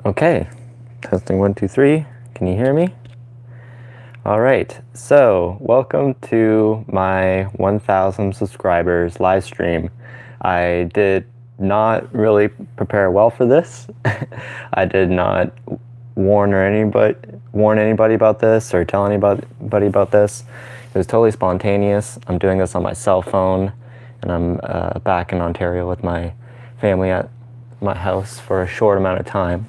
Okay, testing 1, 2, 3. Can you hear me? All right, so welcome to my 1,000 subscribers live stream. I did not really prepare well for this. I did not warn anybody about this or tell anybody about this. It was totally spontaneous. I'm doing this on my cell phone, and I'm back in Ontario with my family at my house for a short amount of time.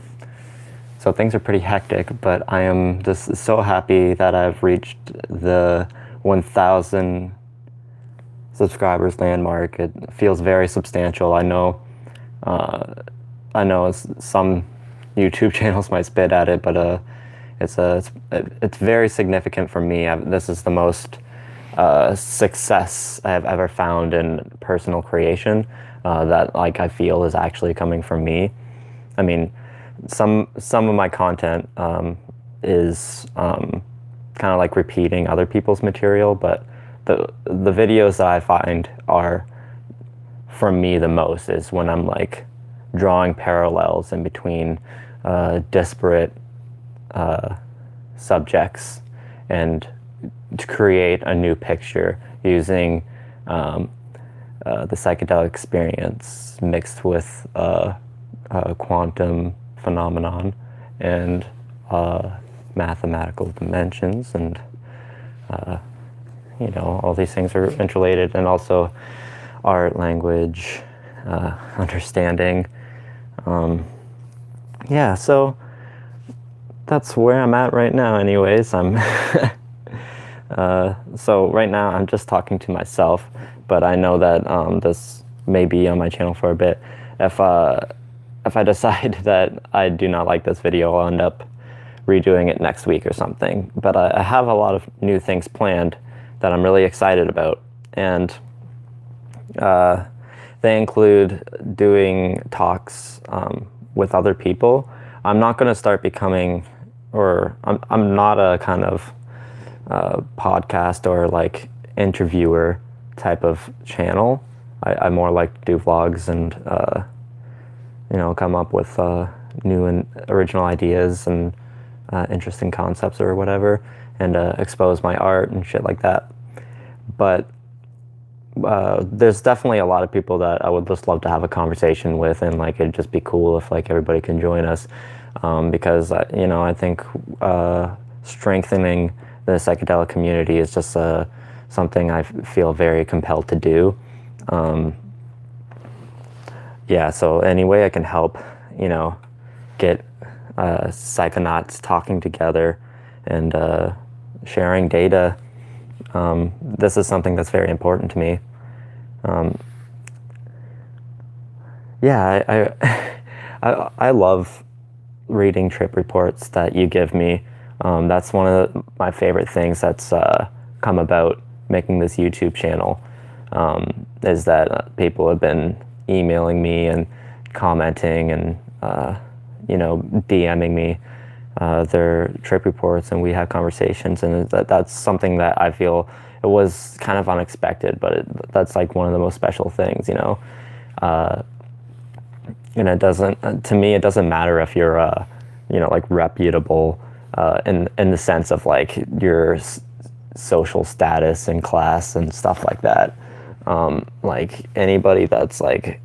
So things are pretty hectic, but I am just so happy that I've reached the 1,000 subscribers landmark. It feels very substantial. I know some YouTube channels might spit at it, but it's very significant for me. This is the most success I have ever found in personal creation that I feel is actually coming from me. I mean, some of my content is kind of like repeating other people's material, but the videos that I find are from me the most is when I'm like drawing parallels in between disparate subjects and to create a new picture using the psychedelic experience mixed with quantum phenomenon and mathematical dimensions, and all these things are interrelated, and also art, language, understanding. Yeah, so that's where I'm at right now anyways. I'm so right now I'm just talking to myself, but I know that this may be on my channel for a bit. If I decide that I do not like this video, I'll end up redoing it next week or something. But I have a lot of new things planned that I'm really excited about, and they include doing talks with other people. I'm not going to start becoming, or I'm not a kind of podcast or like interviewer type of channel. I more like to do vlogs and come up with new and original ideas and interesting concepts or whatever, and expose my art and shit like that. But there's definitely a lot of people that I would just love to have a conversation with, and like it'd just be cool if like everybody can join us, because I think strengthening the psychedelic community is just something I feel very compelled to do. Yeah, so any way I can help, get psychonauts talking together and sharing data, this is something that's very important to me. Yeah, I love reading trip reports that you give me. That's one of my favorite things that's come about making this YouTube channel, is that people have been emailing me and commenting and DMing me their trip reports, and we have conversations, and that's something that I feel it was kind of unexpected, but that's like one of the most special things, and it doesn't, to me, it doesn't matter if you're like reputable in the sense of like your social status and class and stuff like that. Like anybody that's like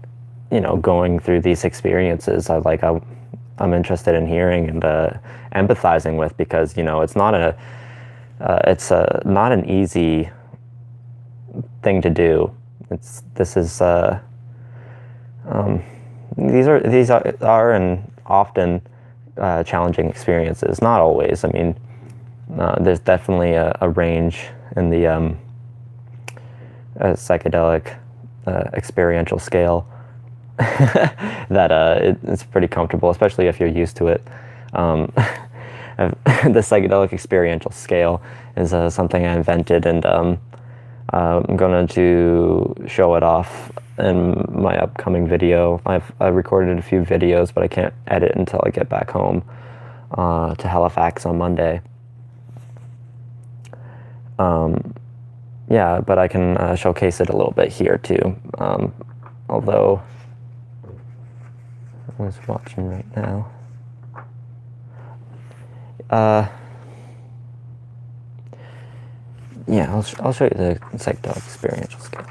going through these experiences, I'm interested in hearing and empathizing with, because it's not not an easy thing to do. These are and often challenging experiences. Not always. I mean, there's definitely a range in the psychedelic experiential scale that it's pretty comfortable, especially if you're used to it. The psychedelic experiential scale is something I invented, and I'm going to show it off in my upcoming video. I've recorded a few videos, but I can't edit until I get back home to Halifax on Monday. Yeah, but I can showcase it a little bit here too. Although I was watching right now. Yeah, I'll show you the psychedelic experiential scale.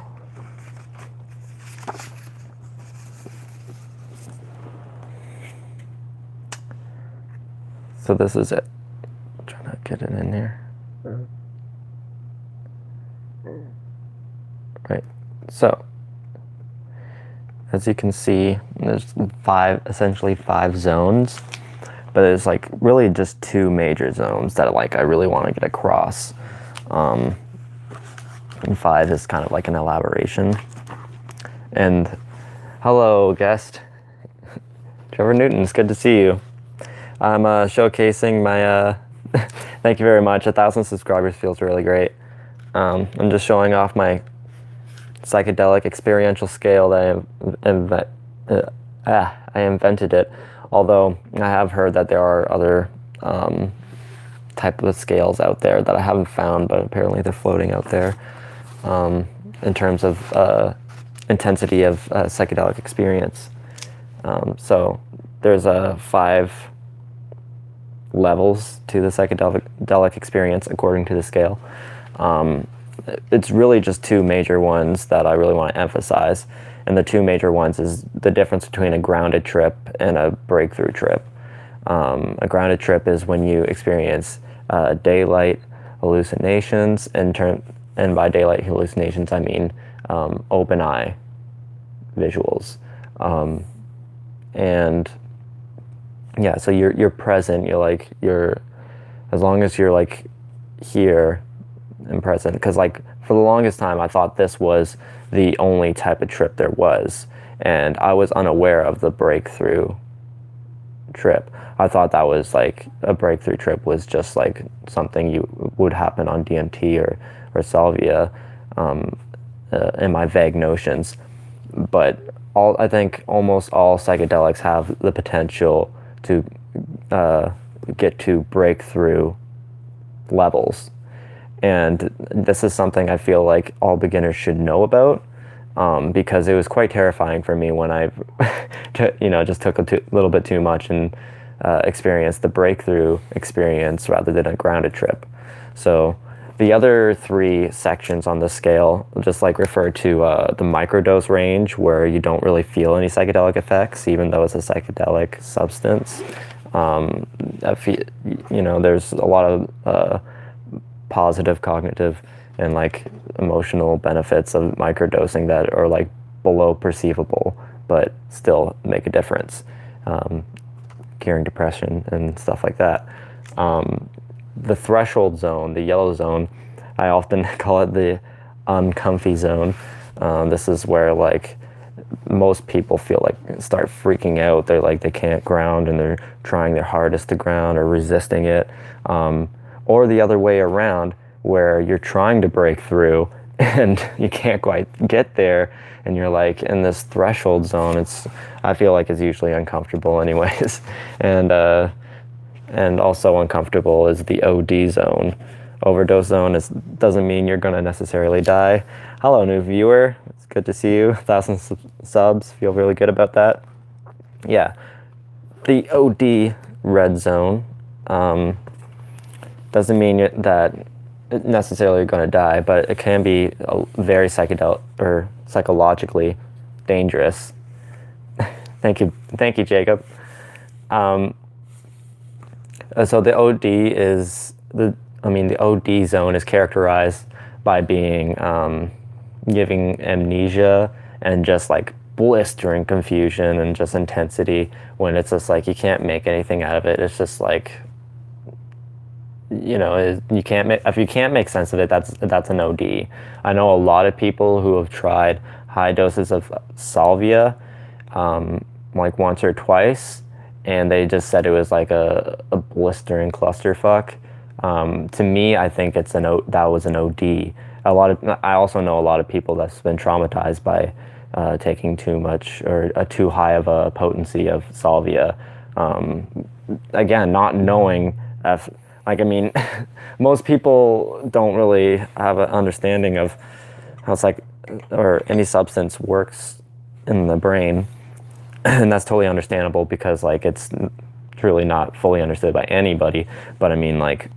So this is it. I'm trying to get it in here. Right. So as you can see, there's essentially five zones, but there's like really just two major zones that like I really want to get across. And 5 is kind of like an elaboration. And hello, guest. Trevor Newton, it's good to see you. I'm showcasing my, thank you very much, 1,000 subscribers feels really great. I'm just showing off my psychedelic experiential scale that I invented it. Although I have heard that there are other type of scales out there that I haven't found, but apparently they're floating out there in terms of intensity of psychedelic experience. So there's 5 levels to the psychedelic experience according to the scale. It's really just 2 major ones that I really want to emphasize. And the 2 major ones is the difference between a grounded trip and a breakthrough trip. A grounded trip is when you experience daylight hallucinations, and by daylight hallucinations I mean open eye visuals. And yeah, so you're present, as long as you're like here and present, because like for the longest time I thought this was the only type of trip there was, and I was unaware of the breakthrough trip. I thought that was like a breakthrough trip was just like something would happen on DMT or salvia, in my vague notions. But I think almost all psychedelics have the potential to get to breakthrough levels. And this is something I feel like all beginners should know about, because it was quite terrifying for me when I just took a little bit too much and experienced the breakthrough experience rather than a grounded trip. So the other 3 sections on the scale just like refer to the microdose range, where you don't really feel any psychedelic effects, even though it's a psychedelic substance. There's a lot of positive cognitive and like emotional benefits of microdosing that are like below perceivable, but still make a difference, curing depression and stuff like that. The threshold zone, the yellow zone, I often call it the uncomfy zone. This is where like most people feel like start freaking out. They're like they can't ground and they're trying their hardest to ground or resisting it. Or the other way around, where you're trying to break through and you can't quite get there, and you're like in this threshold zone. I feel like it's usually uncomfortable anyways. And also uncomfortable is the OD zone. Overdose zone doesn't mean you're gonna necessarily die. Hello, new viewer. It's good to see you. 1,000 subs. Feel really good about that. Yeah, the OD red zone doesn't mean that necessarily you're going to die, but it can be very psychedelic or psychologically dangerous. Thank you, Jacob. So the the OD zone is characterized by being giving amnesia and just like blistering confusion and just intensity, when it's just like you can't make anything out of it. It's just like, if you can't make sense of it, that's an OD. I know a lot of people who have tried high doses of salvia, like once or twice, and they just said it was like a blistering clusterfuck. To me, I think that was an OD. I also know a lot of people that's been traumatized by taking too much or too high of a potency of salvia. Again, not knowing if. Most people don't really have an understanding of how or any substance works in the brain, and that's totally understandable because like it's truly not fully understood by anybody, but I mean, like,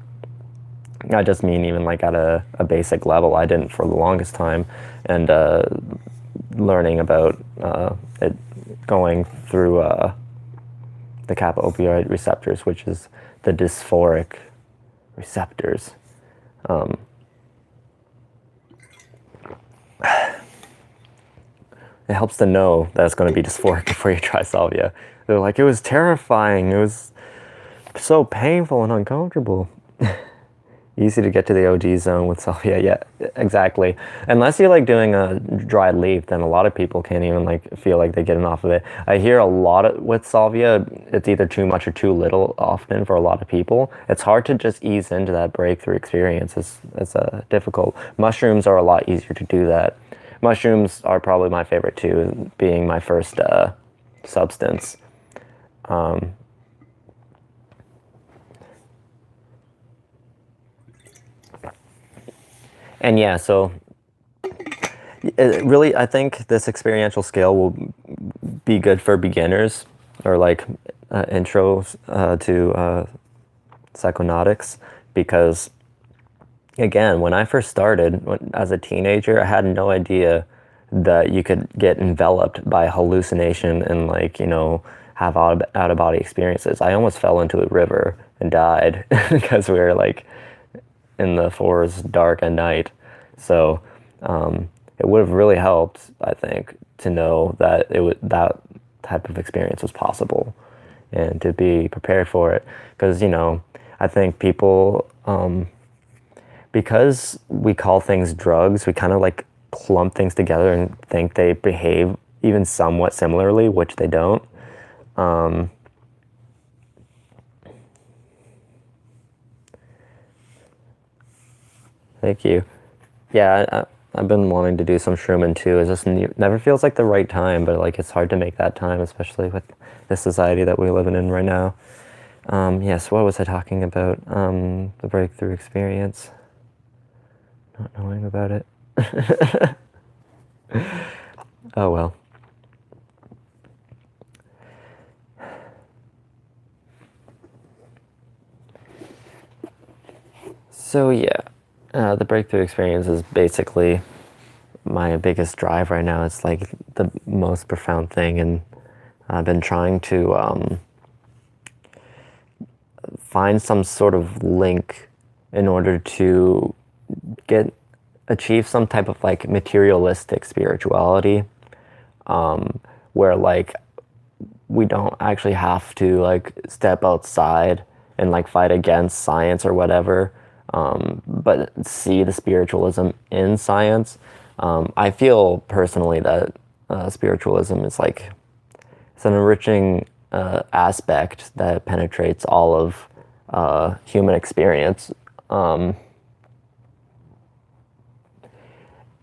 I just mean even like at a basic level, I didn't for the longest time, and learning about it going through the kappa opioid receptors, which is the dysphoric receptors. It helps to know that it's going to be dysphoric before you try salvia. They're like, it was terrifying. It was so painful and uncomfortable. Easy to get to the OG zone with salvia. Yeah, exactly. Unless you're like doing a dried leaf, then a lot of people can't even like feel like they're getting off of it. I hear a lot with salvia, it's either too much or too little often for a lot of people. It's hard to just ease into that breakthrough experience. It's difficult. Mushrooms are a lot easier to do that. Mushrooms are probably my favorite too, being my first substance. And yeah, so really, I think this experiential scale will be good for beginners or like intros to psychonautics, because again, when I first started as a teenager, I had no idea that you could get enveloped by hallucination and like, you know, have out-of-body experiences. I almost fell into a river and died because we were like in the forest dark at night. So it would have really helped, I think, to know that that type of experience was possible and to be prepared for it. Because, you know, I think people, because we call things drugs, we kind of like clump things together and think they behave even somewhat similarly, which they don't. Thank you. Yeah, I've been wanting to do some shrooming too. It just never feels like the right time, but like it's hard to make that time, especially with the society that we're living in right now. Yes, what was I talking about? The breakthrough experience. Not knowing about it. Oh well. So yeah, the breakthrough experience is basically my biggest drive right now. It's like the most profound thing, and I've been trying to find some sort of link in order to achieve some type of like materialistic spirituality, where like we don't actually have to like step outside and like fight against science or whatever, but see the spiritualism in science. I feel personally that spiritualism is like, it's an enriching aspect that penetrates all of human experience.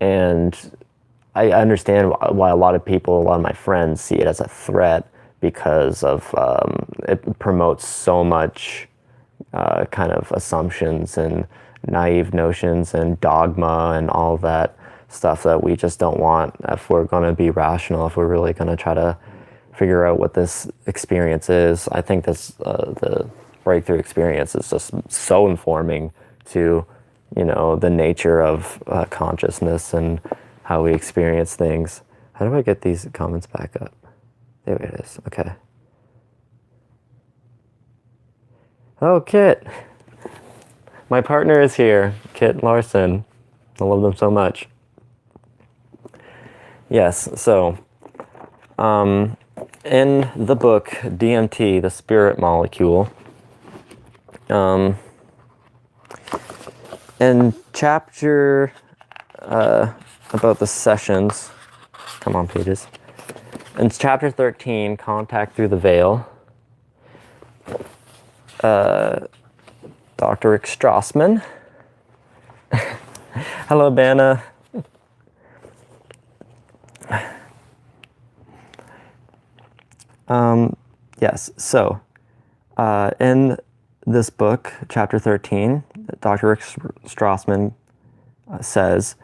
And I understand why a lot of people, a lot of my friends see it as a threat, because of it promotes so much kind of assumptions and naive notions and dogma and all that stuff that we just don't want if we're going to be rational, if we're really going to try to figure out what this experience is. I think the breakthrough experience is just so informing to, you know, the nature of consciousness and how we experience things. How do I get these comments back up? There it is. Okay. Oh, Kit. My partner is here, Kit Larson. I love them so much. Yes, so in the book DMT, the spirit molecule, in chapter about the sessions, come on pages, in chapter 13, Contact Through the Veil, Dr. Rick Strassman. Hello, Banna. Yes, so in this book, chapter 13, Dr. Rick Strassman says,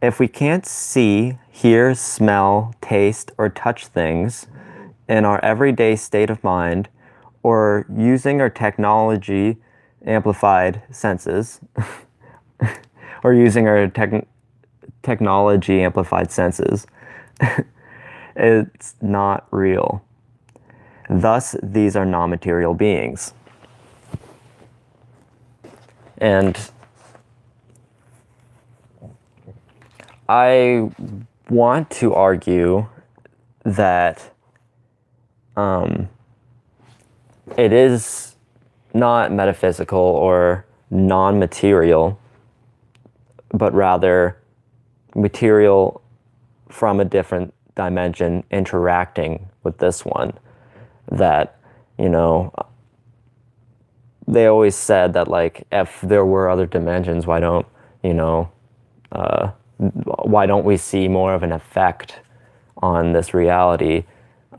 if we can't see, hear, smell, taste, or touch things in our everyday state of mind, or using our technology amplified senses, or using our technology amplified senses, it's not real. Thus, these are non-material beings. And I want to argue that it is not metaphysical or non-material, but rather material from a different dimension interacting with this one. That, you know, they always said that, like, if there were other dimensions, why don't, you know, why don't we see more of an effect on this reality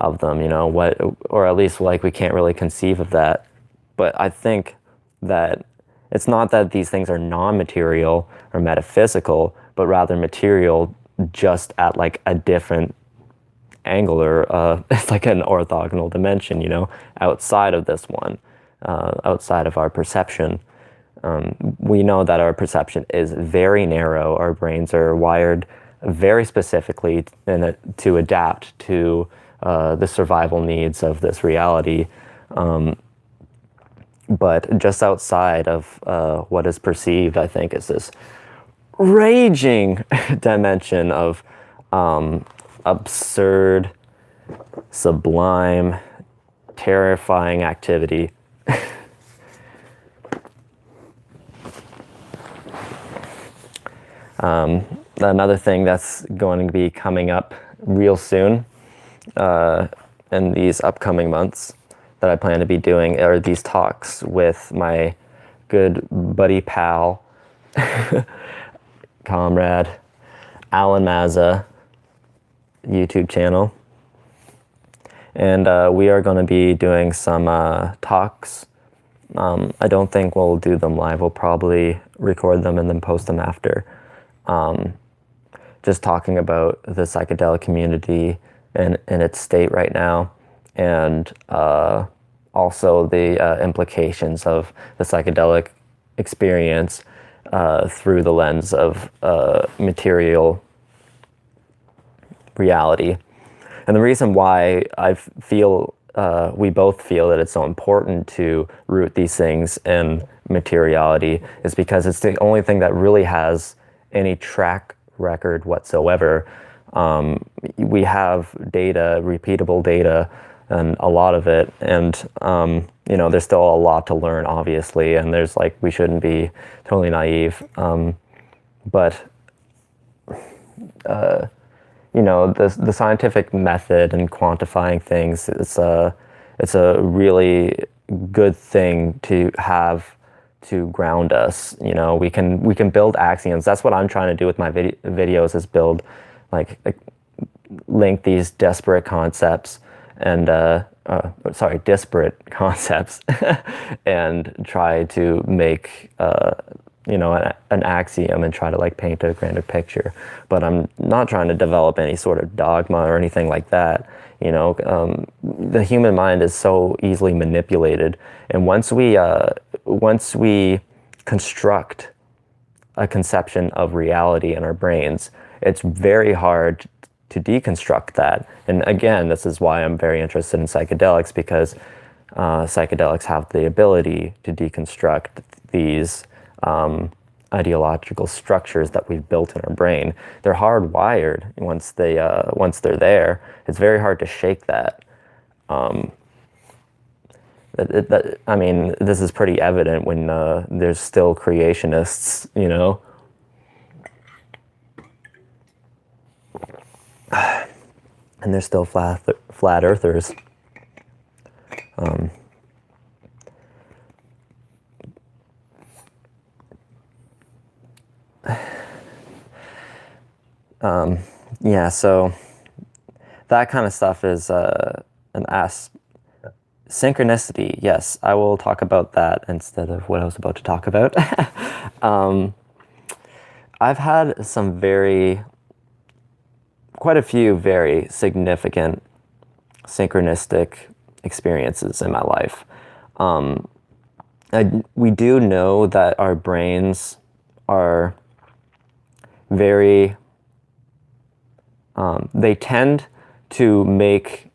of them, you know, what, or at least, like, we can't really conceive of that. But I think that it's not that these things are non-material or metaphysical, but rather material, just at like a different angle, or it's like an orthogonal dimension, you know, outside of this one, outside of our perception. We know that our perception is very narrow. Our brains are wired very specifically to adapt to the survival needs of this reality. But just outside of what is perceived, I think, is this raging dimension of absurd, sublime, terrifying activity. Another thing that's going to be coming up real soon in these upcoming months that I plan to be doing are these talks with my good buddy pal, comrade, Alan Mazza, YouTube channel. And we are going to be doing some talks. I don't think we'll do them live. We'll probably record them and then post them after. Just talking about the psychedelic community and its state right now, and also the implications of the psychedelic experience through the lens of material reality. And the reason why I feel, we both feel that it's so important to root these things in materiality is because it's the only thing that really has any track record whatsoever. We have data, repeatable data, and a lot of it, and you know, there's still a lot to learn, obviously, and there's, like, we shouldn't be totally naive, but you know, the scientific method and quantifying things, it's a really good thing to have to ground us. You know, we can build axioms. That's what I'm trying to do with my videos, is build, like link these disparate concepts and disparate concepts and try to make you know, an axiom and try to, like, paint a grander picture. But I'm not trying to develop any sort of dogma or anything like that. You know, the human mind is so easily manipulated, and once we construct a conception of reality in our brains, it's very hard to deconstruct that. And again, this is why I'm very interested in psychedelics, because psychedelics have the ability to deconstruct these ideological structures that we've built in our brain. They're hardwired. Once they're there, it's very hard to shake that. I mean, this is pretty evident when there's still creationists, you know. And there's still flat earthers. Yeah, so that kind of stuff is synchronicity. Yes, I will talk about that instead of what I was about to talk about. I've had quite a few very significant synchronistic experiences in my life. We do know that our brains are very, they tend to make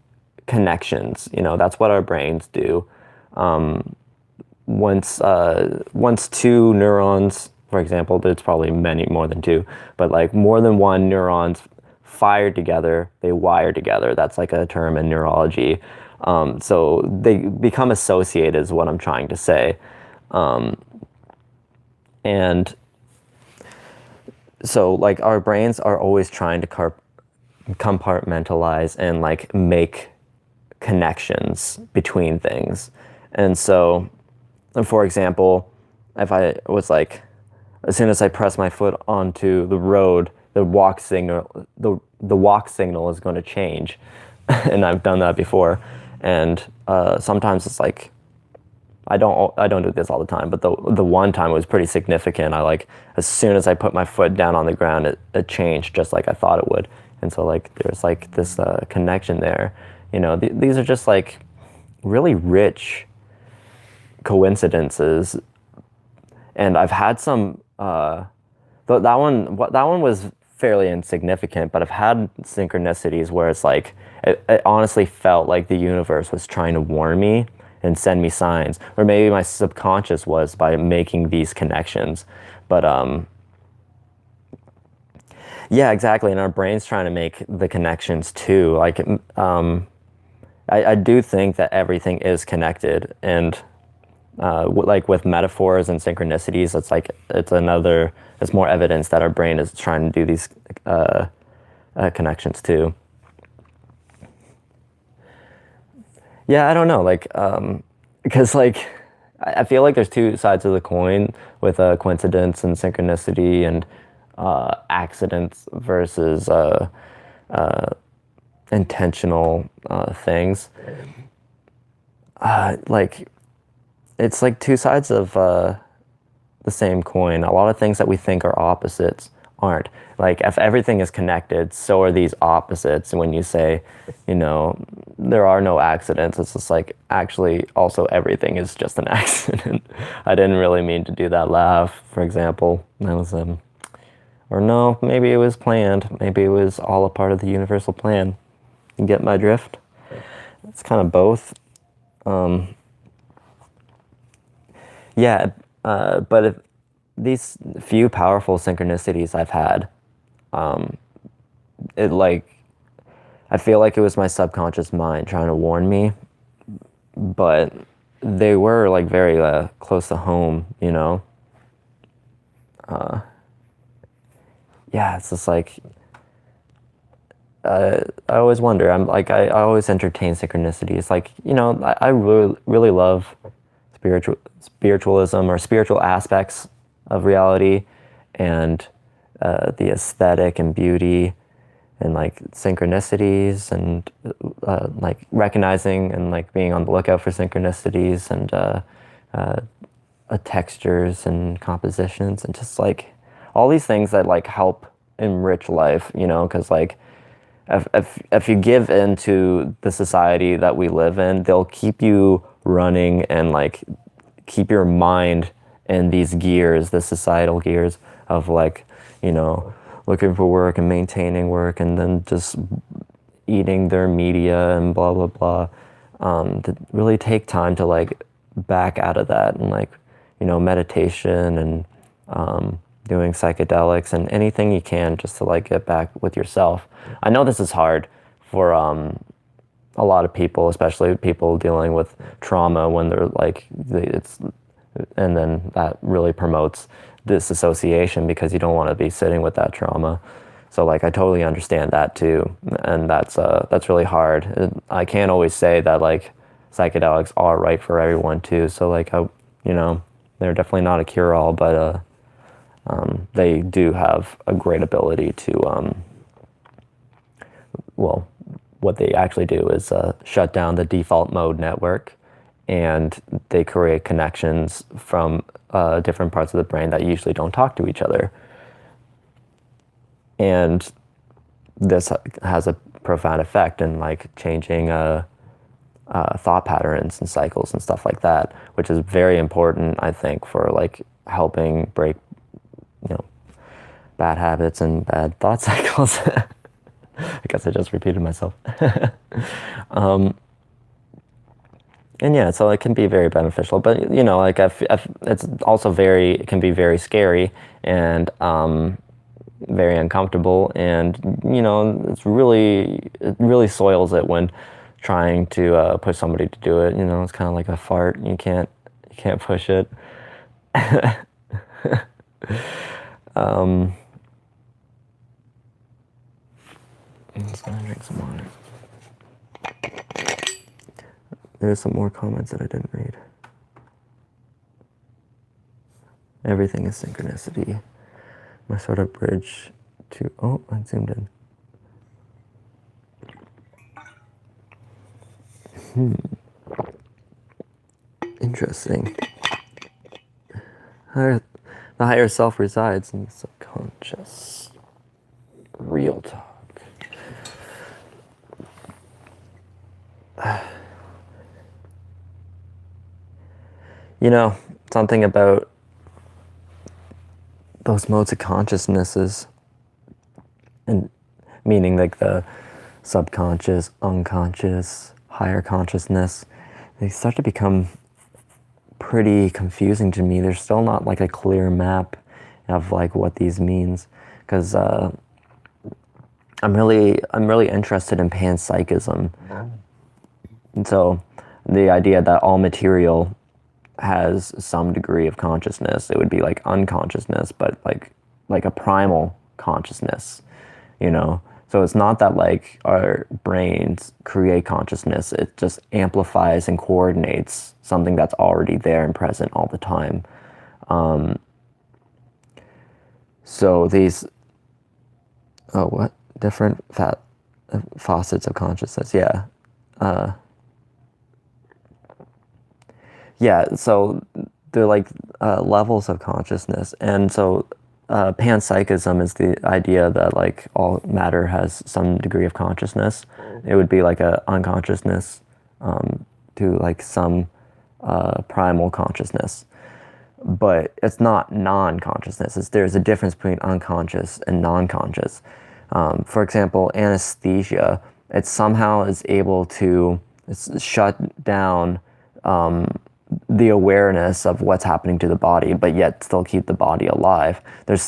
connections. That's what our brains do. Once two neurons, for example, there's probably many more than two, but like more than one neurons fire together, they wire together. That's like a term in neurology. So they become associated is what I'm trying to say. And so like our brains are always trying to compartmentalize and like make connections between things. And so, for example, if I was like, as soon as I press my foot onto the road, the walk signal is going to change. And I've done that before. And sometimes it's like, I don't do this all the time, but the one time it was pretty significant. I like, as soon as I put my foot down on the ground, it changed just like I thought it would. And so like there's like this connection there. These are just like really rich coincidences. And I've had some that one was fairly insignificant, but I've had synchronicities where it's like it honestly felt like the universe was trying to warn me and send me signs, or maybe my subconscious was by making these connections. But yeah, exactly. And our brain's trying to make the connections too. Like I do think that everything is connected, and like with metaphors and synchronicities, it's more evidence that our brain is trying to do these connections too. Yeah, I don't know, like, because like, I feel like there's two sides of the coin with coincidence and synchronicity and accidents versus intentional things. Like, it's like two sides of the same coin. A lot of things that we think are opposites aren't. Like, if everything is connected, so are these opposites. And when you say, there are no accidents, it's just like, actually, also everything is just an accident. I didn't really mean to do that laugh, for example. That was, or no, maybe it was planned. Maybe it was all a part of the universal plan. You get my drift? It's kind of both. Yeah, but if these few powerful synchronicities I've had, I feel like it was my subconscious mind trying to warn me, but they were like very close to home, yeah, it's just like, I always wonder, I always entertain synchronicities. Like, I really love spiritualism or spiritual aspects of reality, and the aesthetic and beauty and like synchronicities, and like recognizing and like being on the lookout for synchronicities, and textures and compositions, and just like all these things that like help enrich life, because like if you give into the society that we live in, they'll keep you running and like keep your mind in these gears, the societal gears of like, looking for work and maintaining work, and then just eating their media and blah, blah, blah. To really take time to like back out of that, and like, meditation and doing psychedelics and anything you can just to like get back with yourself. I know this is hard for a lot of people, especially people dealing with trauma, when they're like, and then that really promotes disassociation because you don't want to be sitting with that trauma. So like, I totally understand that too, and that's really hard. I can't always say that like psychedelics are right for everyone too. So like, they're definitely not a cure-all, but they do have a great ability to, well, what they actually do is shut down the default mode network, and they create connections from different parts of the brain that usually don't talk to each other. And this has a profound effect in like changing thought patterns and cycles and stuff like that, which is very important, I think, for like helping break, you know, bad habits and bad thought cycles. I guess I just repeated myself. And yeah, so it can be very beneficial, but you know, like it's also it can be very scary and very uncomfortable, and you know, it really soils it when trying to push somebody to do it. You know, it's kind of like a fart. You can't push it. I'm just gonna drink some water. There's some more comments that I didn't read. Everything is synchronicity. My sort of bridge to, oh, I zoomed in. Interesting. The higher self resides in the subconscious. Real talk. You know, something about those modes of consciousnesses, and meaning like the subconscious, unconscious, higher consciousness, they start to become pretty confusing to me. There's still not like a clear map of like what these means, because I'm really interested in panpsychism. And so the idea that all material has some degree of consciousness. It would be like unconsciousness, but like a primal consciousness, you know? So it's not that like our brains create consciousness, it just amplifies and coordinates something that's already there and present all the time. So these, different facets of consciousness, yeah. Yeah, so they're like levels of consciousness, and so panpsychism is the idea that like all matter has some degree of consciousness. It would be like a unconsciousness to like some primal consciousness, but it's not non-consciousness. There's a difference between unconscious and non-conscious. For example, anesthesia, it somehow is able to shut down the awareness of what's happening to the body, but yet still keep the body alive. There's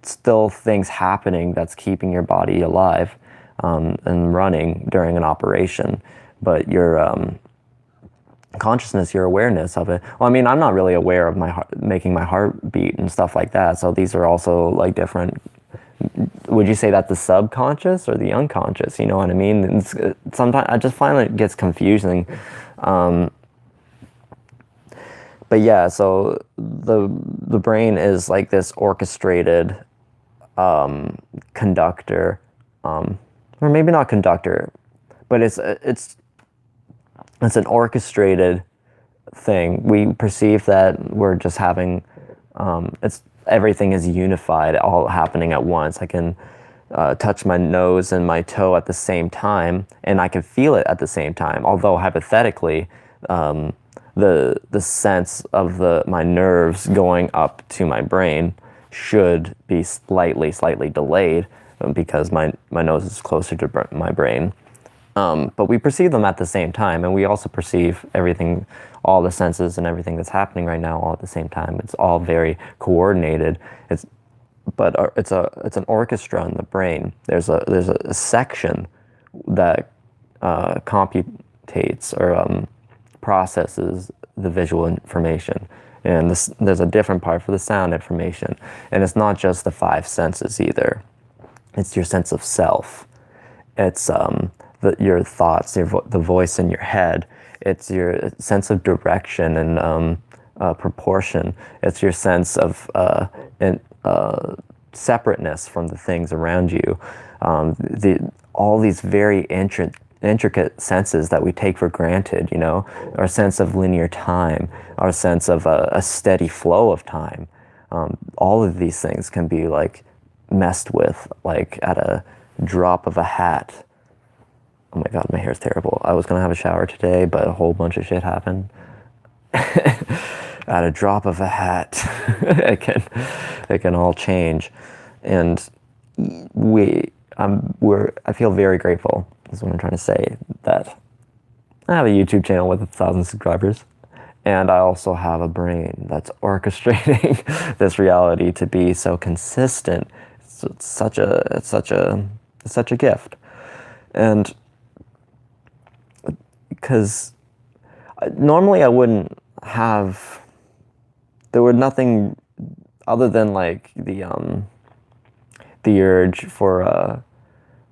still things happening that's keeping your body alive and running during an operation, but your consciousness, your awareness of it. Well, I mean, I'm not really aware of my heart, making my heart beat and stuff like that. So these are also like different. Would you say that's the subconscious or the unconscious? You know what I mean? Sometimes I just find it gets confusing. But yeah, so the brain is like this orchestrated conductor, or maybe not conductor, but it's an orchestrated thing. We perceive that we're just having everything is unified, all happening at once. I can touch my nose and my toe at the same time, and I can feel it at the same time. Although hypothetically, the sense of my nerves going up to my brain should be slightly delayed because my nose is closer to my brain. But we perceive them at the same time, and we also perceive everything, all the senses and everything that's happening right now all at the same time. It's all very coordinated. It's an orchestra in the brain. There's a section that computates or processes the visual information, and there's a different part for the sound information. And it's not just the five senses either. It's your sense of self. It's your thoughts, the voice in your head. It's your sense of direction and proportion. It's your sense of separateness from the things around you. All these very intricate senses that we take for granted, you know, our sense of linear time, our sense of a steady flow of time. All of these things can be like messed with, like at a drop of a hat. Oh my god, my hair's terrible. I was gonna have a shower today, but a whole bunch of shit happened. At a drop of a hat, it can all change. And I feel very grateful, is what I'm trying to say, that I have a YouTube channel with 1,000 subscribers. And I also have a brain that's orchestrating this reality to be so consistent. It's such a gift. And because normally I wouldn't have, there would nothing other than like the urge for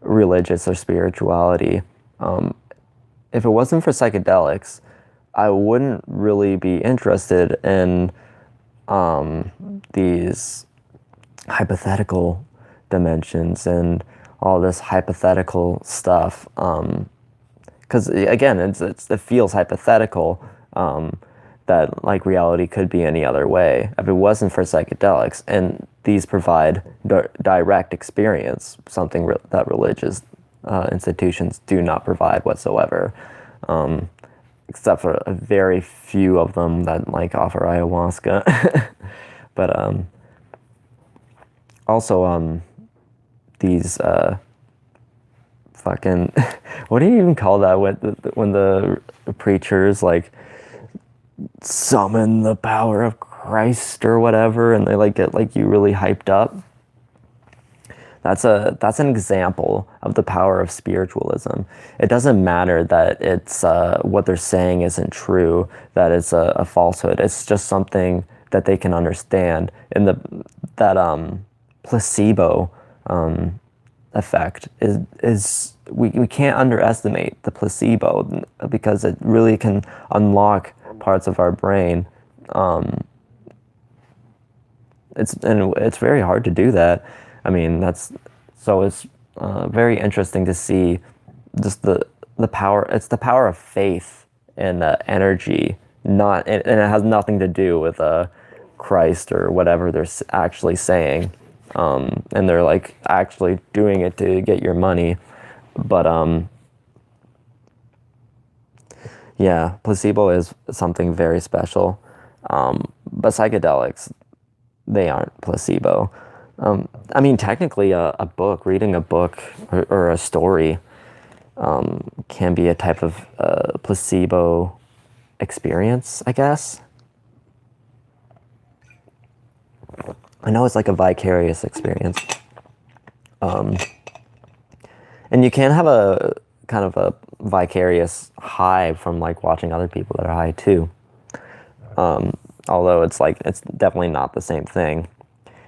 religious or spirituality. If it wasn't for psychedelics, I wouldn't really be interested in these hypothetical dimensions and all this hypothetical stuff. Because again, it feels hypothetical that like reality could be any other way. If it wasn't for psychedelics, and these provide direct experience, something that religious institutions do not provide whatsoever. Except for a very few of them that like offer ayahuasca. But also these fucking what do you even call that when the preachers like summon the power of Christ or whatever, and they like get like you really hyped up? That's an example of the power of spiritualism. It doesn't matter that it's what they're saying isn't true, that it's a falsehood. It's just something that they can understand. And that placebo effect is we can't underestimate the placebo, because it really can unlock parts of our brain. It's very hard to do that. I mean, it's very interesting to see just the power. It's the power of faith and energy, and it has nothing to do with Christ or whatever they're actually saying. And they're like actually doing it to get your money. But yeah, placebo is something very special. But psychedelics, they aren't placebo. I mean, technically, reading a book or a story can be a type of placebo experience, I guess. I know it's like a vicarious experience. And you can have a kind of a vicarious high from like watching other people that are high too. Although it's definitely not the same thing.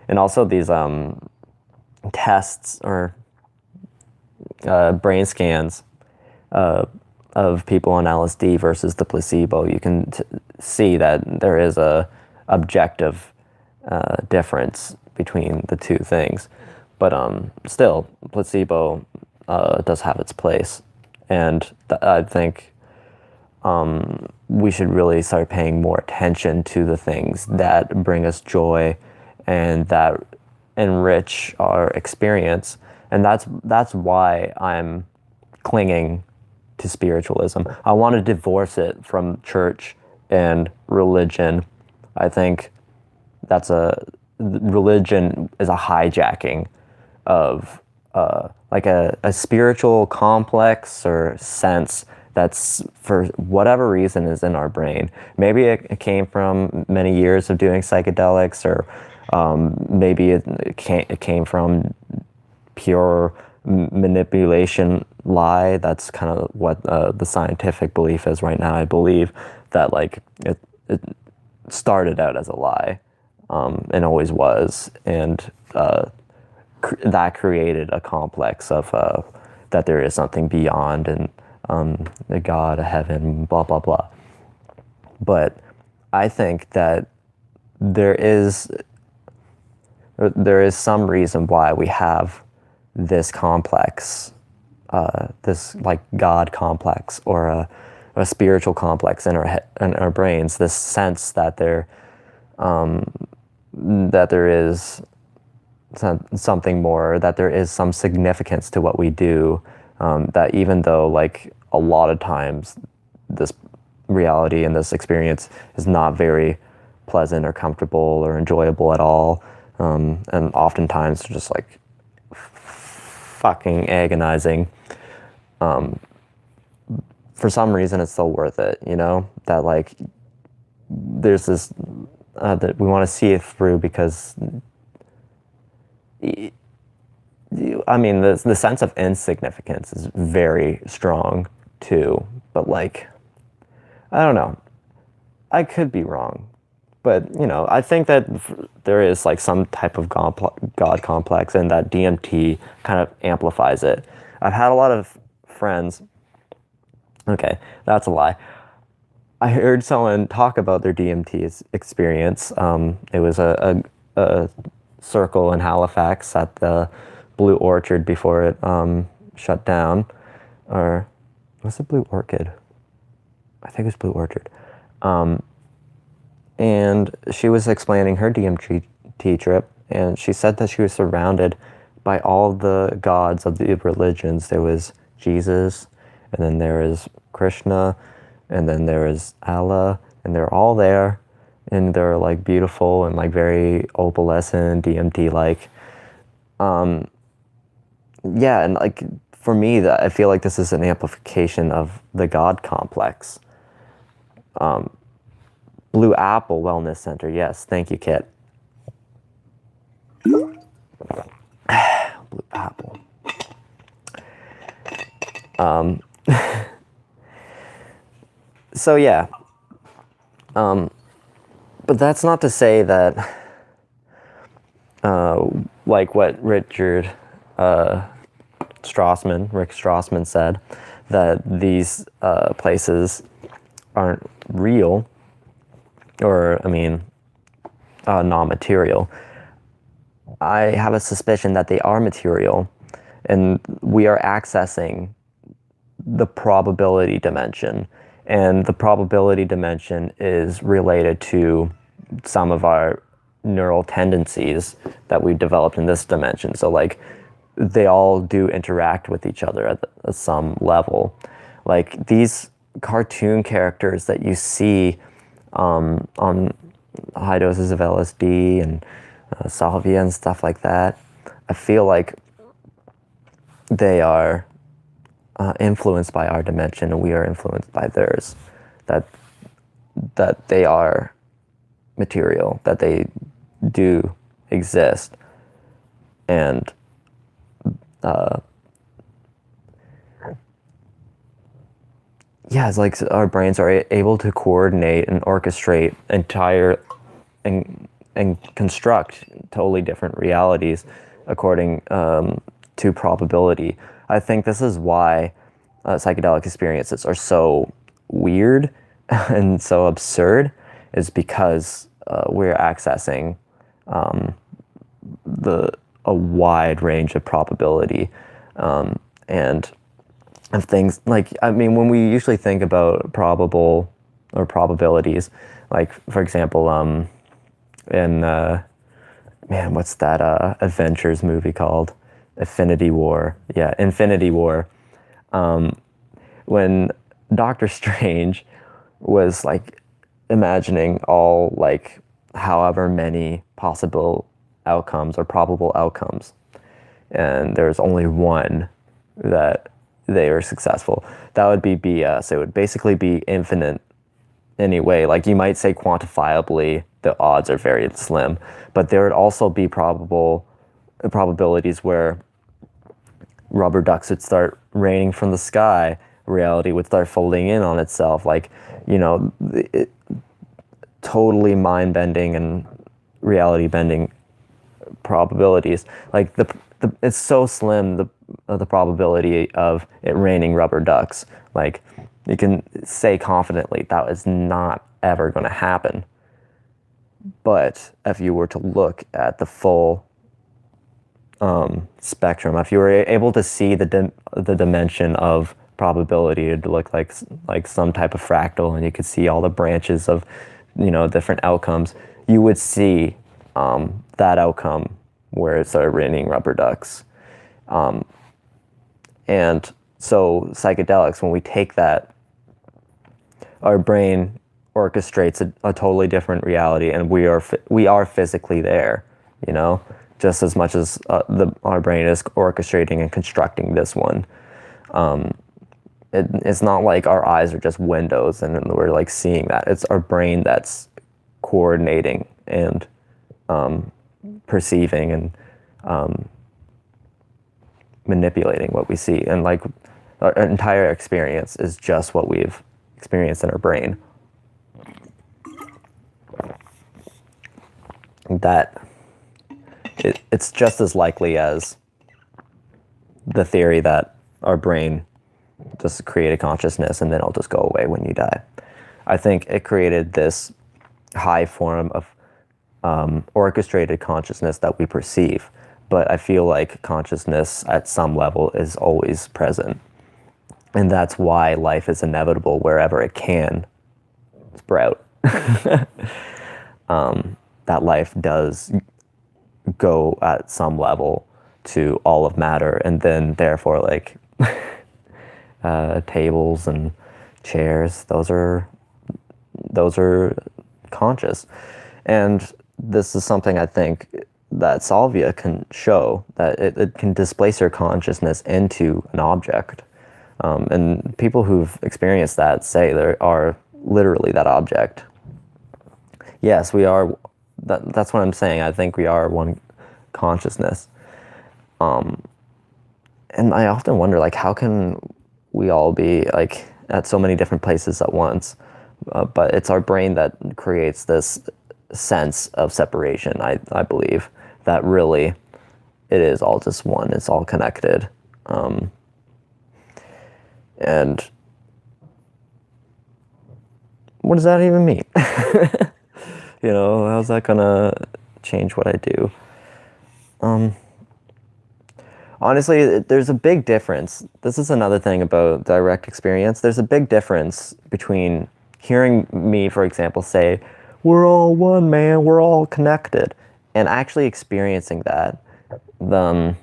And also these tests or brain scans of people on LSD versus the placebo, you can see that there is a objective difference between the two things. But still, placebo does have its place. And I think we should really start paying more attention to the things that bring us joy and that enrich our experience. And that's why I'm clinging to spiritualism. I want to divorce it from church and religion. I think religion is a hijacking of like a spiritual complex or sense that's, for whatever reason, is in our brain. Maybe it came from many years of doing psychedelics, or maybe it came from pure manipulation lie. That's kind of what the scientific belief is right now. I believe that like it started out as a lie, and always was, and that created a complex of that there is something beyond, and the God, a heaven, blah blah blah. But I think that there is some reason why we have this complex, this like God complex, or a spiritual complex in our brains. This sense that there is something more, that there is some significance to what we do, that even though like a lot of times this reality and this experience is not very pleasant or comfortable or enjoyable at all, and oftentimes just like fucking agonizing, for some reason it's still worth it, you know, that like there's this that we want to see it through, because I mean, the sense of insignificance is very strong too, but like, I don't know, I could be wrong, but you know, I think that there is like some type of God complex, and that DMT kind of amplifies it. I've had a lot of friends, okay, that's a lie. I heard someone talk about their DMT experience. It was a circle in Halifax at the Blue Orchard before it shut down. Or was it Blue Orchid? I think it was Blue Orchard. And she was explaining her DMT trip, and she said that she was surrounded by all the gods of the religions. There was Jesus, and then there was Krishna, and then there was Allah, and they're all there, and they're like beautiful and like very opalescent, DMT-like. Yeah, and like for me, that I feel like this is an amplification of the God complex. Blue Apple Wellness Center, yes, thank you, Kit. Blue Apple. So yeah, but that's not to say that, like what Rick Strassman said, that these places aren't real, or I mean, non-material. I have a suspicion that they are material, and we are accessing the probability dimension. And the probability dimension is related to some of our neural tendencies that we've developed in this dimension. So like, they all do interact with each other at some level. Like these cartoon characters that you see on high doses of LSD and salvia and stuff like that, I feel like they are influenced by our dimension, and we are influenced by theirs. That they are material, that they do exist, and yeah, it's like our brains are able to coordinate and orchestrate entire and construct totally different realities according to probability. I think this is why psychedelic experiences are so weird and so absurd, is because we're accessing a wide range of probability, and of things like, I mean, when we usually think about probable or probabilities, like for example, in man, what's that Adventures movie called? Infinity War. Yeah, Infinity War. When Doctor Strange was like imagining all like however many possible outcomes or probable outcomes, and there's only one that they are successful, that would be BS. It would basically be infinite anyway. Like you might say quantifiably the odds are very slim, but there would also be probabilities where rubber ducks would start raining from the sky, reality would start folding in on itself, like, you know, totally mind-bending and reality-bending probabilities. Like it's so slim, the probability of it raining rubber ducks. Like you can say confidently that is not ever going to happen. But if you were to look at the full spectrum, if you were able to see the dimension of probability, it'd look like some type of fractal, and you could see all the branches of, you know, different outcomes. You would see that outcome where it started raining rubber ducks. And So psychedelics, when we take that, our brain orchestrates a totally different reality, and we are physically there, you know, just as much as our brain is orchestrating and constructing this one. It's not like our eyes are just windows and we're like seeing that. It's our brain that's coordinating and perceiving and manipulating what we see. And like our entire experience is just what we've experienced in our brain. That it's just as likely as the theory that our brain just create a consciousness and then it'll just go away when you die. I think it created this high form of orchestrated consciousness that we perceive, but I feel like consciousness at some level is always present. And that's why life is inevitable wherever it can sprout. That life does go at some level to all of matter, and then therefore like tables and chairs, those are conscious. And this is something I think that salvia can show, that it can displace your consciousness into an object. And people who've experienced that say they are literally that object. Yes, we are. That's what I'm saying. I think we are one consciousness. And I often wonder, like, how can we all be like at so many different places at once? But it's our brain that creates this sense of separation, I believe, that really it is all just one, it's all connected. And what does that even mean? You know, how's that gonna change what I do? Honestly, there's a big difference. This is another thing about direct experience. There's a big difference between hearing me, for example, say, we're all one, man, we're all connected, and actually experiencing that. The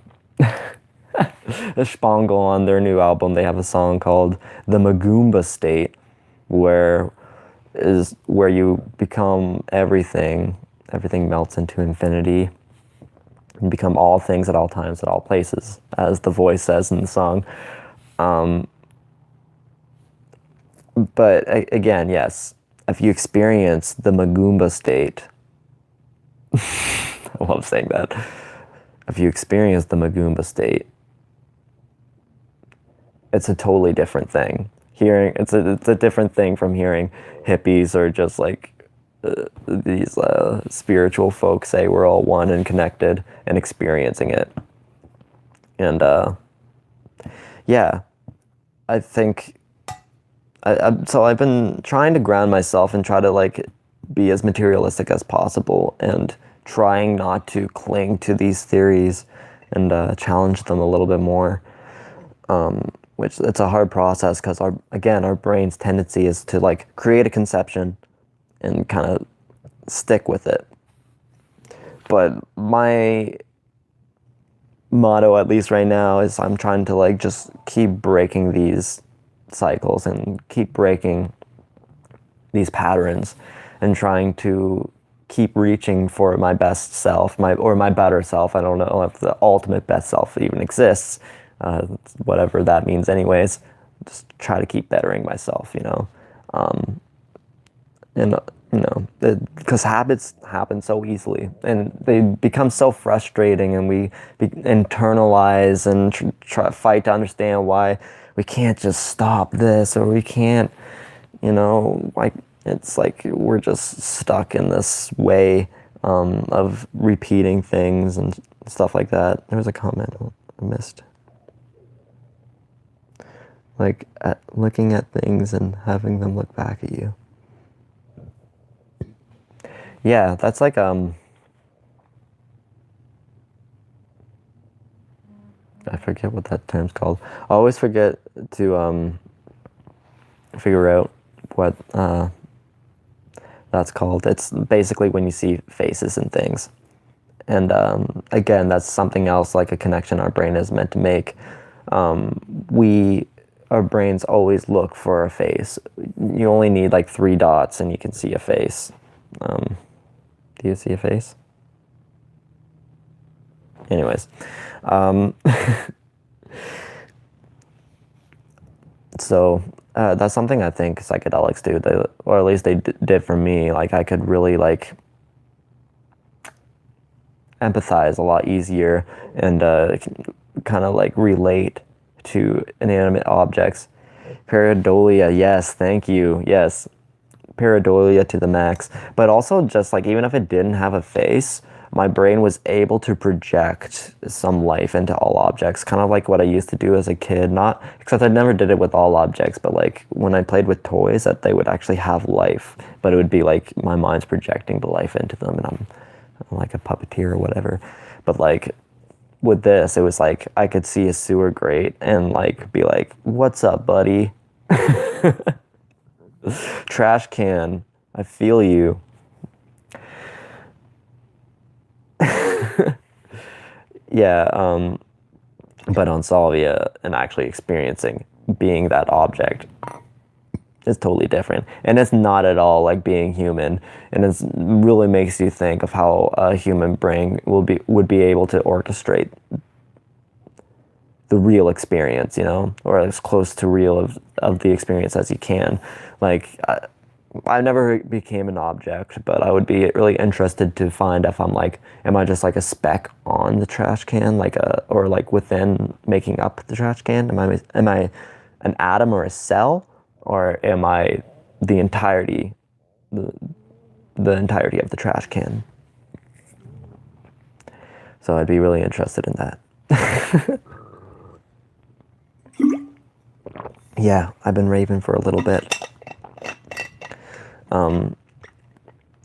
Spangle, on their new album, they have a song called The Magumba State, where you become everything melts into infinity, and become all things at all times, at all places, as the voice says in the song. But again, yes, if you experience the Magumba state, I love saying that. If you experience the Magumba state, it's a totally different thing. It's a different thing from hearing hippies or just like these spiritual folks say we're all one and connected, and experiencing it. And yeah, I think so I've been trying to ground myself and try to like be as materialistic as possible, and trying not to cling to these theories and challenge them a little bit more. Which it's a hard process because our brain's tendency is to like create a conception and kind of stick with it. But my motto, at least right now, is I'm trying to like just keep breaking these cycles and keep breaking these patterns, and trying to keep reaching for my best self, my better self. I don't know if the ultimate best self even exists. Whatever that means anyways, just try to keep bettering myself, you know. And you know, because habits happen so easily, and they become so frustrating, and we internalize and try fight to understand why we can't just stop this, or we can't, you know, like it's like we're just stuck in this way of repeating things and stuff like that. There was a comment I missed. Like looking at things and having them look back at you. Yeah, that's like I forget what that term's called. I always forget to figure out what that's called. It's basically when you see faces and things. And again, that's something else, like a connection our brain is meant to make. We our brains always look for a face. You only need like 3 dots and you can see a face. Do you see a face? Anyways, so that's something I think psychedelics do, or at least they did for me. Like I could really like empathize a lot easier and kind of like relate to inanimate objects. Pareidolia, yes, thank you, yes. Pareidolia to the max. But also just like, even if it didn't have a face, my brain was able to project some life into all objects, kind of like what I used to do as a kid. Not, except I never did it with all objects, but like when I played with toys, that they would actually have life, but it would be like my mind's projecting the life into them, and I'm like a puppeteer or whatever. But like with this, it was like I could see a sewer grate and like be like, "What's up, buddy?" Trash can, I feel you. Yeah, but on Salvia and actually experiencing being that object is totally different, and it's not at all like being human, and it really makes you think of how a human brain would be able to orchestrate the real experience, you know, or as close to real of the experience as you can. Like I never became an object, but I would be really interested to find if I'm like, am I just like a speck on the trash can, like or like within making up the trash can? Am I an atom or a cell, or am I the entirety, the entirety of the trash can? So I'd be really interested in that. Yeah, I've been raving for a little bit.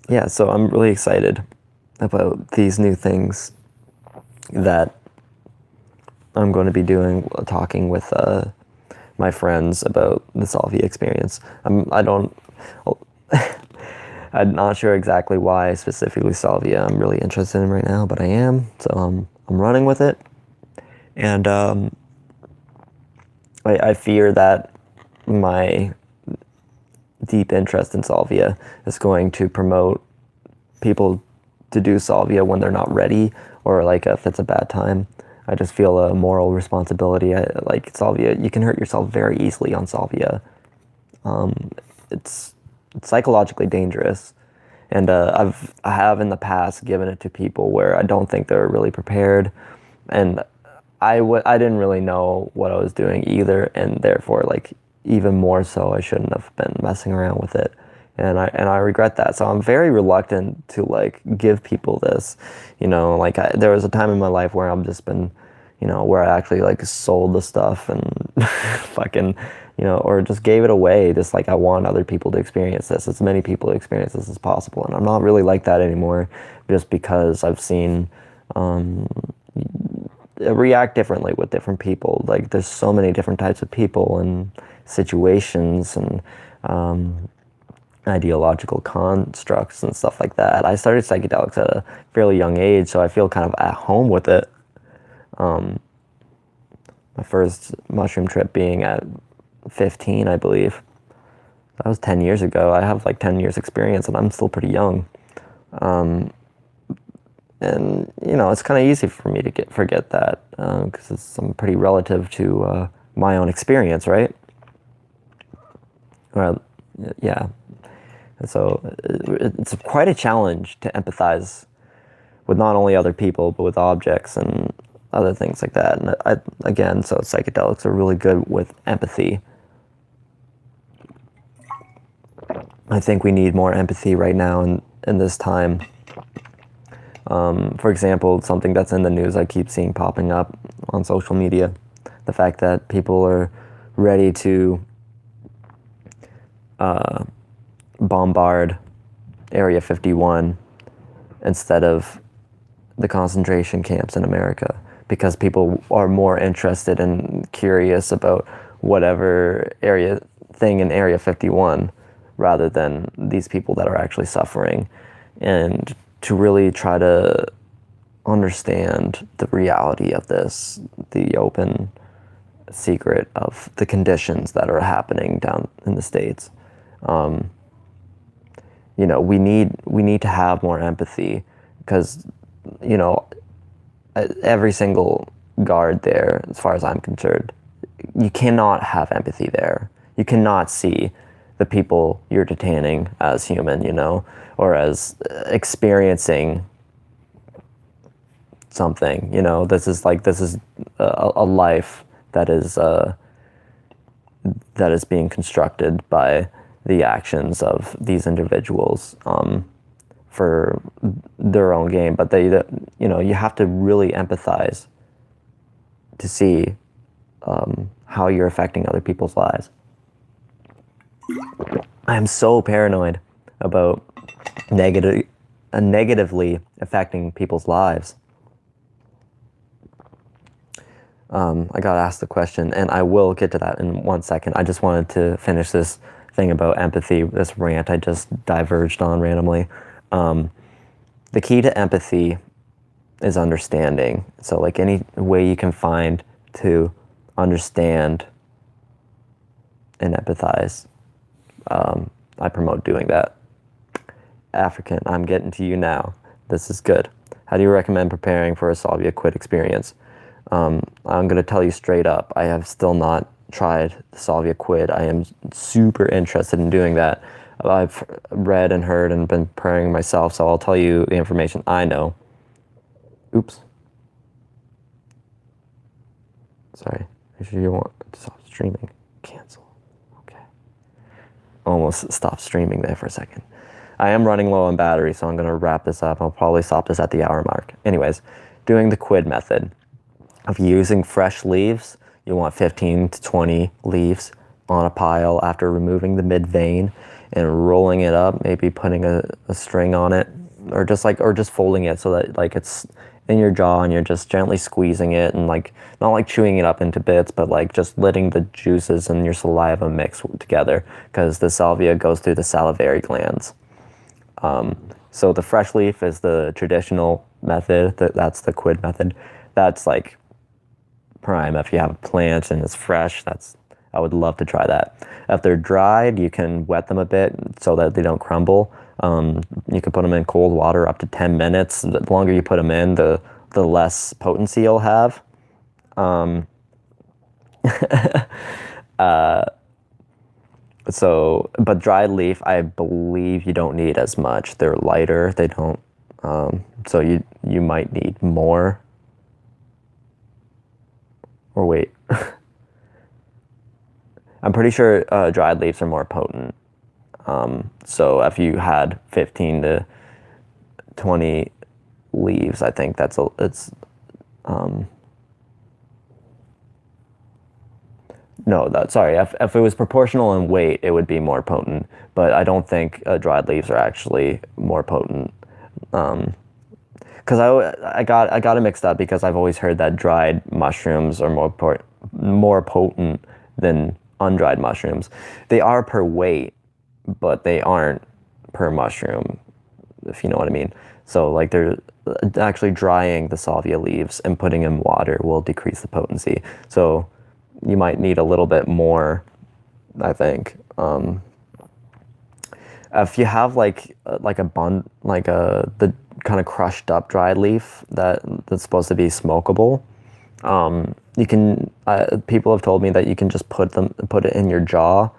Yeah, so I'm really excited about these new things that I'm going to be doing, talking with my friends about the Salvia experience. I'm not sure exactly why specifically Salvia I'm really interested in right now, but I am, so I'm running with it. And I fear that my deep interest in Salvia is going to promote people to do Salvia when they're not ready, or like if it's a bad time. I just feel a moral responsibility. Like Salvia, you can hurt yourself very easily on Salvia. It's psychologically dangerous, and I have in the past given it to people where I don't think they're really prepared, and I didn't really know what I was doing either, and therefore like even more so I shouldn't have been messing around with it, and I regret that. So I'm very reluctant to like give people this, you know, like there was a time in my life where I've just been, you know, where I actually like sold the stuff and fucking, you know, or just gave it away, just like I want other people to experience this, as many people to experience this as possible. And I'm not really like that anymore, just because I've seen react differently with different people. Like there's so many different types of people and situations and ideological constructs and stuff like that. I started psychedelics at a fairly young age, so I feel kind of at home with it. My first mushroom trip being at 15, I believe. That was 10 years ago. I have like 10 years experience and I'm still pretty young. And you know, it's kind of easy for me to forget that because it's pretty relative to my own experience, right? Well, yeah. And so it's quite a challenge to empathize with not only other people, but with objects and other things like that. And again, so psychedelics are really good with empathy. I think we need more empathy right now in this time. For example, something that's in the news I keep seeing popping up on social media, the fact that people are ready to bombard Area 51 instead of the concentration camps in America, because people are more interested and curious about whatever thing in Area 51 rather than these people that are actually suffering, and to really try to understand the reality of this, the open secret of the conditions that are happening down in the States. You know, we need to have more empathy, because, you know, every single guard there, as far as I'm concerned, you cannot have empathy there. You cannot see the people you're detaining as human, you know, or as experiencing something, you know. This is a life that is being constructed by the actions of these individuals for their own gain. But you know, you have to really empathize to see how you're affecting other people's lives. I am so paranoid about negatively affecting people's lives. I got asked the question, and I will get to that in 1 second. I just wanted to finish this thing about empathy, this rant I just diverged on randomly. The key to empathy is understanding. So like any way you can find to understand and empathize, I promote doing that. African, I'm getting to you now. This is good. How do you recommend preparing for a Salvia quit experience? I'm going to tell you straight up, I have still not tried the Salvia quid. I am super interested in doing that. I've read and heard and been preparing myself, so I'll tell you the information I know. Oops. Sorry. Make sure you want to stop streaming. Cancel. Okay. Almost stopped streaming there for a second. I am running low on battery, so I'm going to wrap this up. I'll probably stop this at the hour mark. Anyways, doing the quid method. If you're using fresh leaves, you want 15 to 20 leaves on a pile after removing the mid vein and rolling it up, maybe putting a string on it, or just folding it so that like it's in your jaw and you're just gently squeezing it, and like not like chewing it up into bits, but like just letting the juices and your saliva mix together, because the salvia goes through the salivary glands. So the fresh leaf is the traditional method. That's the quid method. That's like prime. If you have a plant and it's fresh, I would love to try that. If they're dried, you can wet them a bit so that they don't crumble. You can put them in cold water up to 10 minutes. The longer you put them in, the less potency you'll have. But dried leaf, I believe you don't need as much. They're lighter. They don't. So you might need more. Or wait. I'm pretty sure dried leaves are more potent. So if you had 15 to 20 leaves, I think sorry. If it was proportional in weight, it would be more potent. But I don't think dried leaves are actually more potent. Because I got it mixed up, because I've always heard that dried mushrooms are more potent than undried mushrooms. They are per weight, but they aren't per mushroom, if you know what I mean. So like they're actually drying the salvia leaves and putting in water will decrease the potency. So you might need a little bit more, I think. If you have the kind of crushed up dried leaf that's supposed to be smokable, you can. People have told me that you can just put it in your jaw,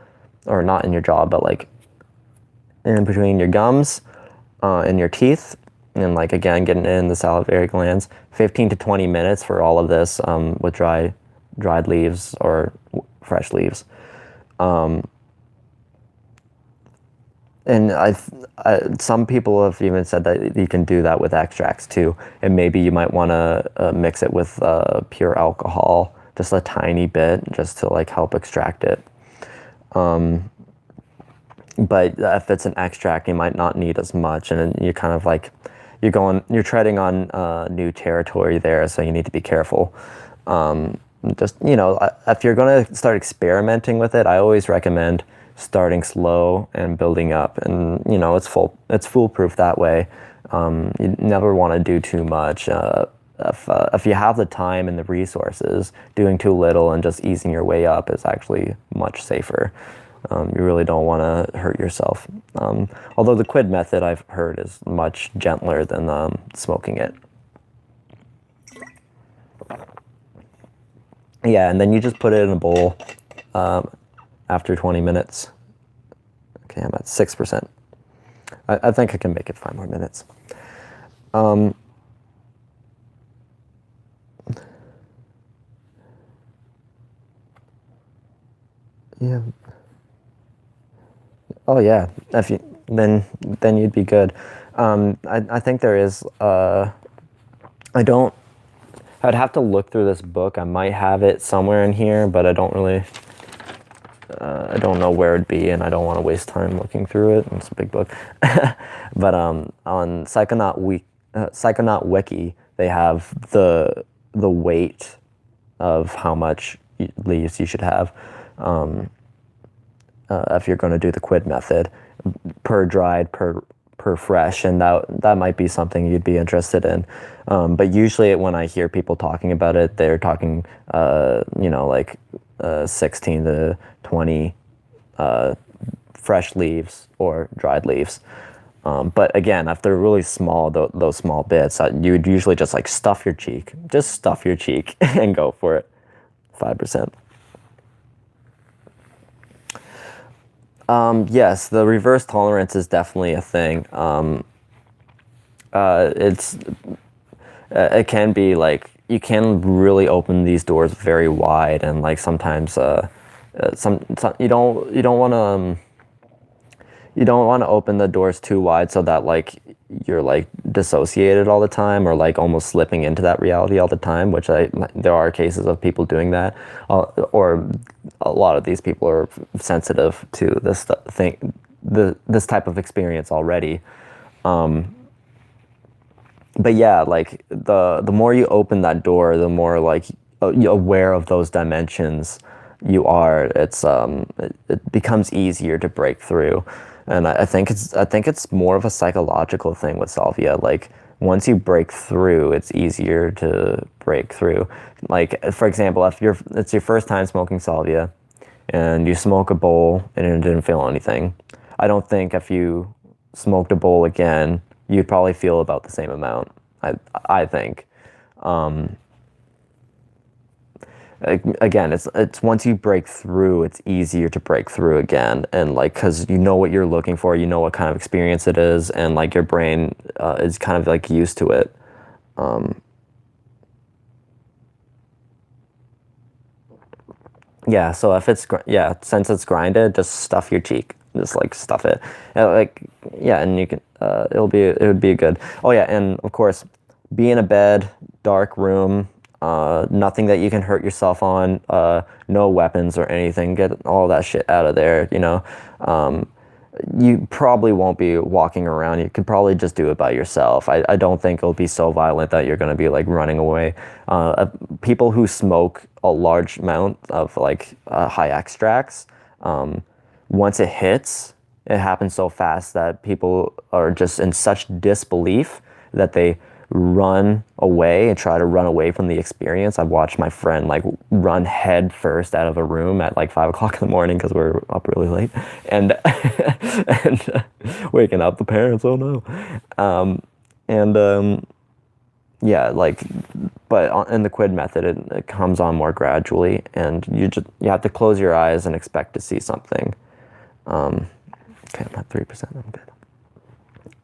or not in your jaw, but like in between your gums, in your teeth, and like again getting in the salivary glands. 15 to 20 minutes for all of this with dried leaves or fresh leaves. And some people have even said that you can do that with extracts too, and maybe you might want to mix it with pure alcohol, just a tiny bit, just to like help extract it. But if it's an extract, you might not need as much, and you're kind of like you're treading on new territory there, so you need to be careful. Just, you know, if you're going to start experimenting with it, I always recommend starting slow and building up, and it's foolproof that way. You never want to do too much. if you have the time and the resources, doing too little and just easing your way up is actually much safer. You really don't want to hurt yourself. Although the quid method, I've heard, is much gentler than smoking it. Yeah, and then you just put it in a bowl after 20 minutes. Okay, I'm at 6%. I think I can make it 5 more minutes. Yeah. Oh yeah. If you then you'd be good. I think there is. I'd have to look through this book. I might have it somewhere in here, but I don't really. I don't know where it'd be, and I don't want to waste time looking through it. It's a big book. But on Psychonaut Wiki, they have the weight of how much leaves you should have if you're going to do the quid method, per dried, per fresh, and that might be something you'd be interested in. But usually when I hear people talking about it, they're talking, like 16 to 20 fresh leaves or dried leaves. But again, if they're really small, those small bits, you'd usually just like stuff your cheek. Just stuff your cheek and go for it. 5%. Yes, the reverse tolerance is definitely a thing. It can be like, you can really open these doors very wide, and like sometimes you don't want to open the doors too wide so that like you're like dissociated all the time, or like almost slipping into that reality all the time, which there are cases of people doing that, or a lot of these people are sensitive to this thing, this type of experience already. But yeah, like the more you open that door, the more like aware of those dimensions you are. It becomes easier to break through, and I think it's more of a psychological thing with salvia. Like once you break through, it's easier to break through. Like for example, if it's your first time smoking salvia, and you smoke a bowl and it didn't feel anything, I don't think if you smoked a bowl again, you'd probably feel about the same amount. I think. Again, it's once you break through, it's easier to break through again, and like because you know what you're looking for, you know what kind of experience it is, and like your brain is kind of like used to it. Yeah, so if it's since it's grinded, just stuff your cheek. Just like stuff it, and you can. It would be good. Oh yeah, and of course, be in a bed, dark room, nothing that you can hurt yourself on, no weapons or anything. Get all that shit out of there. You probably won't be walking around. You could probably just do it by yourself. I don't think it'll be so violent that you're going to be like running away. People who smoke a large amount of like high extracts, once it hits, it happens so fast that people are just in such disbelief that they run away and try to run away from the experience. I've watched my friend like run head first out of a room at like 5 o'clock in the morning because we're up really late, and waking up the parents. Oh no. Yeah, like, but in the quid method, it comes on more gradually, and you have to close your eyes and expect to see something. Okay, I'm at 3%. I'm good.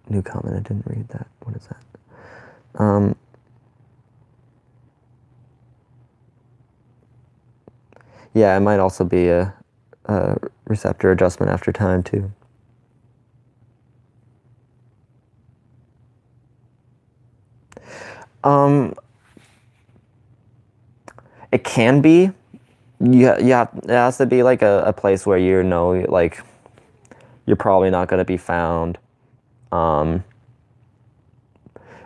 New comment. I didn't read that. What is that? Yeah, it might also be a receptor adjustment after time too. It can be. It has to be like a place where like you're probably not going to be found.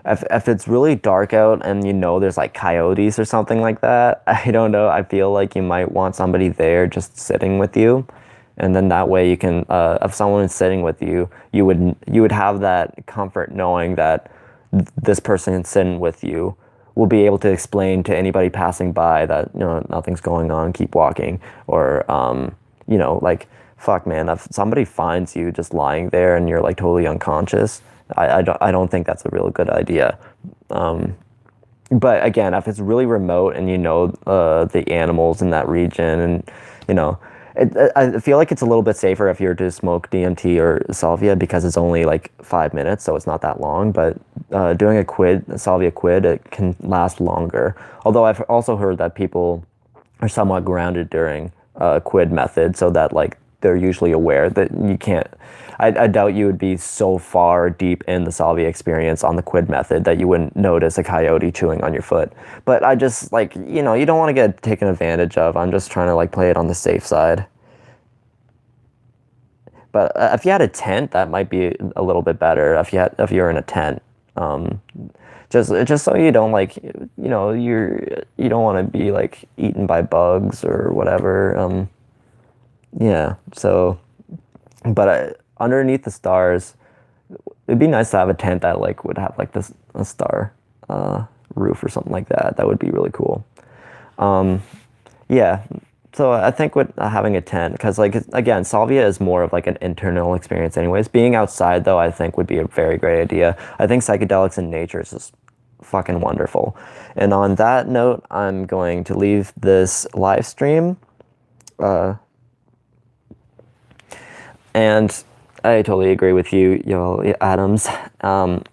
If it's really dark out and there's like coyotes or something like that, I don't know. I feel like you might want somebody there just sitting with you, and then that way you can. If someone is sitting with you, you would have that comfort knowing that this person sitting with you will be able to explain to anybody passing by that, you know, nothing's going on, keep walking. Or, you know, like, fuck, man, if somebody finds you just lying there and you're like totally unconscious, I don't think that's a real good idea. But again, if it's really remote and you know the animals in that region, and you know, I feel like it's a little bit safer if you're to smoke DMT or salvia because it's only like 5 minutes, so it's not that long. But doing a salvia quid, it can last longer. Although I've also heard that people are somewhat grounded during quid method, so that like they're usually aware that you can't. I doubt you would be so far deep in the salvia experience on the quid method that you wouldn't notice a coyote chewing on your foot. But I just like, you know, you don't want to get taken advantage of. I'm just trying to like play it on the safe side. But if you had a tent, that might be a little bit better. If you're in a tent, just so you don't like, you know, you don't want to be like eaten by bugs or whatever. Yeah. So, but underneath the stars, it'd be nice to have a tent that like would have like this a star roof or something like that. That would be really cool. Yeah. So I think with having a tent, because like again, salvia is more of like an internal experience anyways. Being outside though, I think would be a very great idea. I think psychedelics in nature is just fucking wonderful. And on that note, I'm going to leave this live stream. And I totally agree with you, y'all, Adams. Thank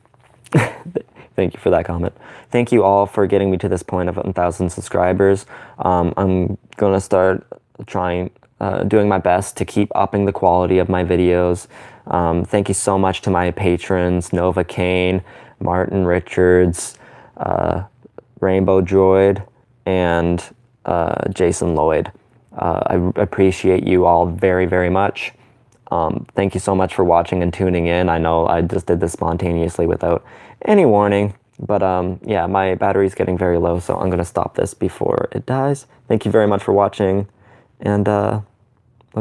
you for that comment. Thank you all for getting me to this point of 1,000 subscribers. I'm gonna start doing my best to keep upping the quality of my videos. Thank you so much to my patrons, Nova Kane, Martin Richards, Rainbow Droid, and Jason Lloyd. I appreciate you all very, very much. Thank you so much for watching and tuning in. I know I just did this spontaneously without any warning, but yeah, my battery's getting very low, so I'm gonna stop this before it dies. Thank you very much for watching, and love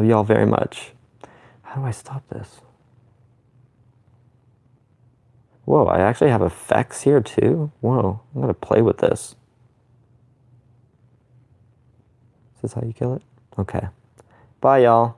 you all very much. How do I stop this? Whoa, I actually have effects here too? Whoa, I'm gonna play with this. Is this how you kill it? Okay. Bye, y'all.